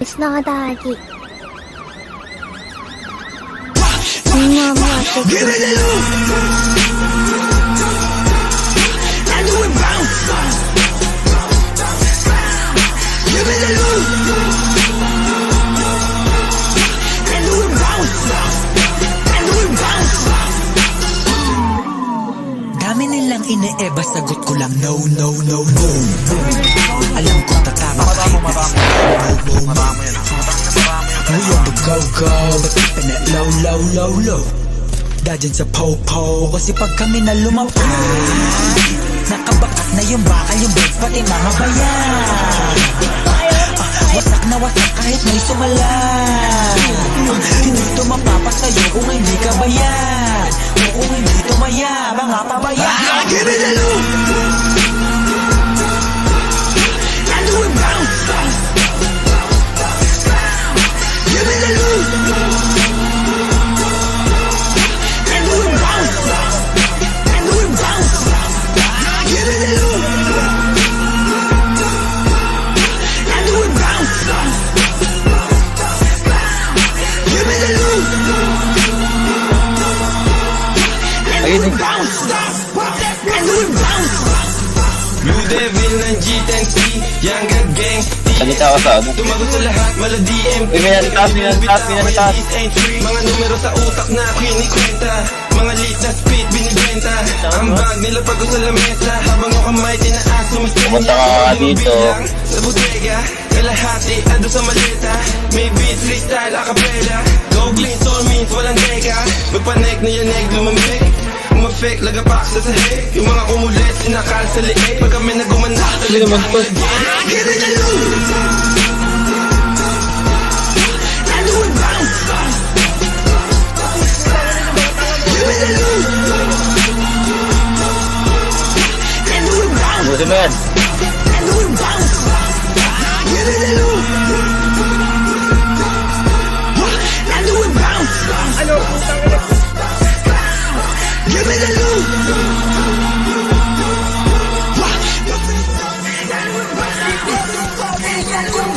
Mas nakadagi. Mama, Give me the loot and do it bounce. Give me the loot and do it bounce. And do it bounce. Dami nilang ine-eba, sagot ko lang no, no, no, no. Alam ko tatama kahit na marami yan. We on the go-go, but keeping it low, low, low, low. Dadyan sa po-po, kasi pag kami na lumampas, nakabakat na yung bakal, yung beds, pati mga bayan. Wasak na wasak kahit may sumala. Hindi ito mapapasayo kung hindi ka bayan. Kung hindi tumaya, mga pabayan. Give me the loot and do it bounce. Give me the loot and do it bounce. And do it bounce. Give me the loot and do it bounce. Give me the loot and do it bounce. And do it bounce. Blue Devil ng G10T, Younger Gang, Salita ka sa ano? tumagot sa lahat, mala DMP. Minantas. Mga numero sa utak na kinikwenta, mga late na speed binibenta. Ang bag nila pag sa lamesa, habang ang kamay tinaas, sumasya. Pumunta ka dito. Sa bodega, kalahati, ando sa maleta. May beat, freestyle, acapella. Go clean, soul means walang teka. Magpanek na yan, egg, lumamig. Umafek, lagapak sa sahig. Yung mga kumulit, sinakal sa liig. Pag kami nagumanak, Hindi naman to. Give me the loot and do it bounce. Give me the loot and do it bounce. Buti mo yan. And do it bounce. Give me the loot and do it bounce. Give me the loot.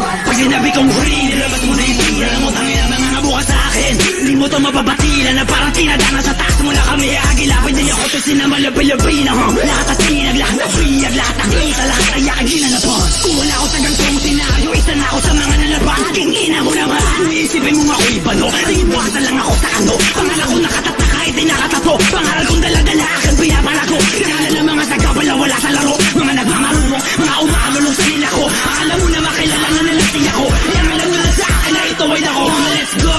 Pag sinabi kong free, nilabas mo na yung tira. Alam mo, tangin ang mga nabukas sa akin. Hindi mo to mapabatila na parang tinadana sa taas mo na kami. Agilapin din ako to sinamala Pilipina. Lahat at tinag, lahat na free, at lahat ng kita, lahat ay yakagin na napon. Kung wala ako sa gantong senaryo, isa na ako sa mga nalaban. Aking ina mo naman, iisipin mo ako'y bano. Tingin mo asa lang ako sa ano. Pangalan ko nakatata kahit ay nakatato. Pangalan kong daladala, akan pinapalago. Kailan ng mga sagabala wala sa laro. Mga nagmamarunong, mga umakalulong sa nila ko. Akala mo na makilala na nalating ako. Yang alam mo na sa akin na ito ay ako. Let's go!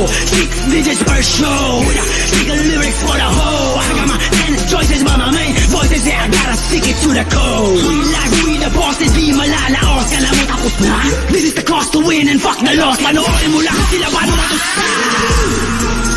6 digits per show. Single lyrics for the whole. I got my 10 choices but my main voices. Yeah, I gotta stick it to the code. We like we the bosses, di malalaos. Kala mo tapos na? This is the cost to win and fuck the loss. Panoorin mo lang sila paano matusan.